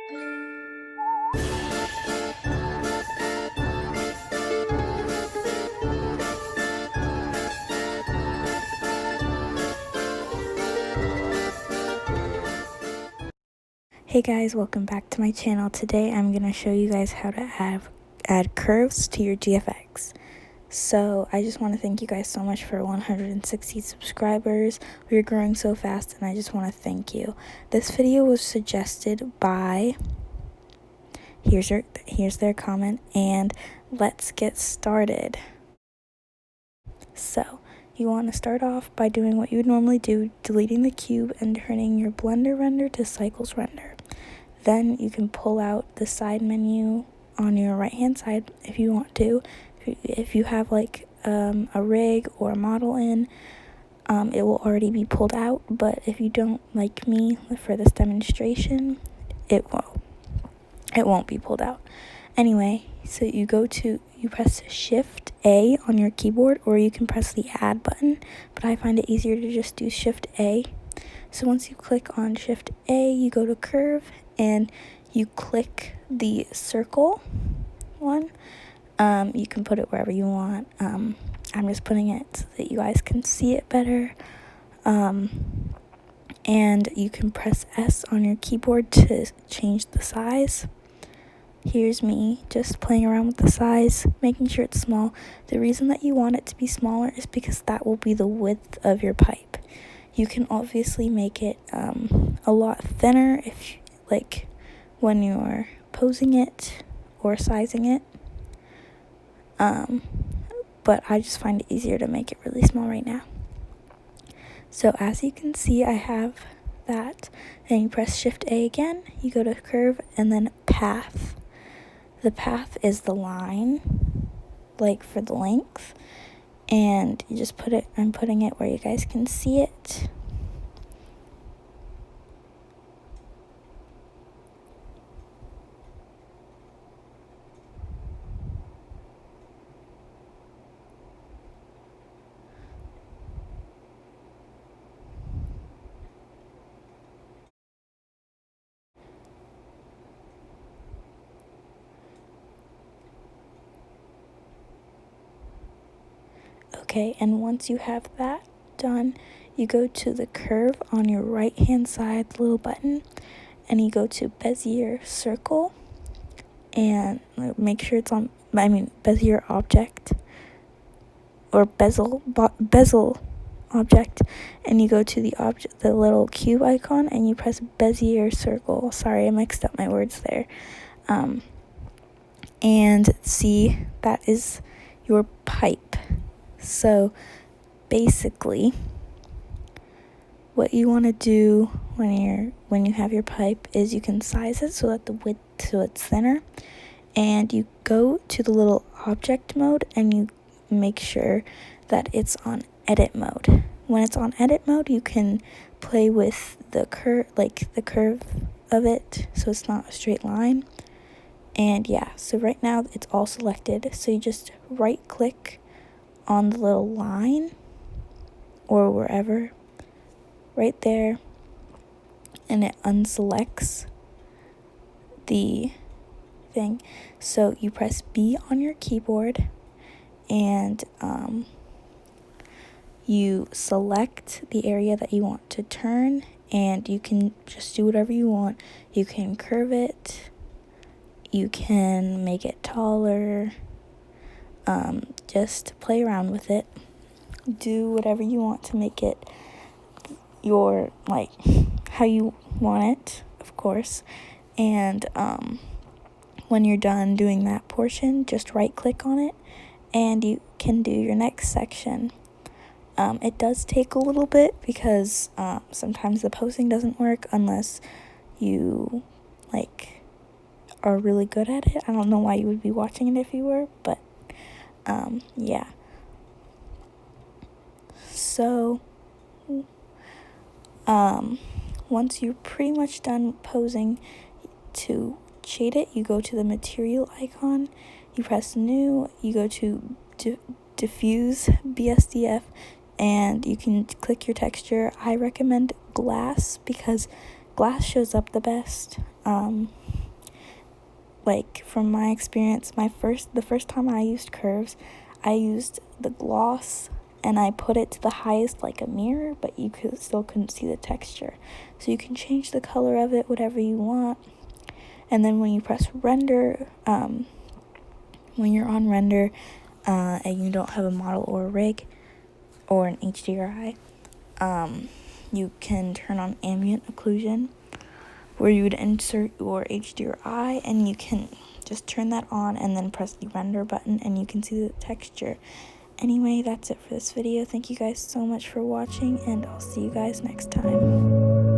Hey guys, welcome back to my channel. Today I'm going to show you guys how to add curves to your GFX. So I just want to thank you guys so much for 160 subscribers. We're growing so fast and I just want to thank you. This video was suggested by, here's their comment, and let's get started. So you want to start off by doing what you would normally do, deleting the cube and turning your Blender render to Cycles render. Then you can pull out the side menu on your right hand side if you want to. If you have like a rig or a model in, it will already be pulled out. But if you don't, like me, for this demonstration, it won't be pulled out. Anyway, so you press Shift A on your keyboard, or you can press the add button, but I find it easier to just do Shift A. So once you click on Shift A, you go to curve and you click the circle one. You can put it wherever you want. I'm just putting it so that you guys can see it better. And you can press S on your keyboard to change the size. Here's me just playing around with the size, making sure it's small. The reason that you want it to be smaller is because that will be the width of your pipe. You can obviously make it a lot thinner if, like, when you're posing it or sizing it. But I just find it easier to make it really small right now. So as you can see, I have that. Then you press Shift A again, you go to curve and then path. The path is the line, like for the length, and you just I'm putting it where you guys can see it. Okay, and once you have that done, you go to the curve on your right hand side, the little button, and you go to Bezier circle and make sure it's on, Bezier object or bezel object, and you go to the little cube icon and you press Bezier circle. Sorry, I mixed up my words there. And see, that is your pipe. So basically what you want to do when you have your pipe is you can size it so that the width, so it's thinner, and you go to the little object mode and you make sure that it's on edit mode. When it's on edit mode, you can play with the curve of it so it's not a straight line. And yeah, so right now it's all selected, so you just right click on the little line or wherever, right there, and it unselects the thing. So you press B on your keyboard and you select the area that you want to turn, and you can just do whatever you want. You can curve it, you can make it taller, just play around with it. Do whatever you want to make it your, like, how you want it, of course. And when you're done doing that portion, just right click on it and you can do your next section. It does take a little bit because sometimes the posing doesn't work unless you are really good at it. I don't know why you would be watching it if you were, but yeah. So once you're pretty much done posing, to shade it, you go to the material icon, you press new, you go to diffuse BSDF, and you can click your texture. I recommend glass because glass shows up the best. Like from my experience, the first time I used curves, I used the gloss and I put it to the highest like a mirror, but you still couldn't see the texture. So you can change the color of it whatever you want. And then when you press render, when you're on render and you don't have a model or a rig or an HDRI, you can turn on ambient occlusion, where you would insert your HDRI, and you can just turn that on and then press the render button and you can see the texture. Anyway, that's it for this video. Thank you guys so much for watching, and I'll see you guys next time.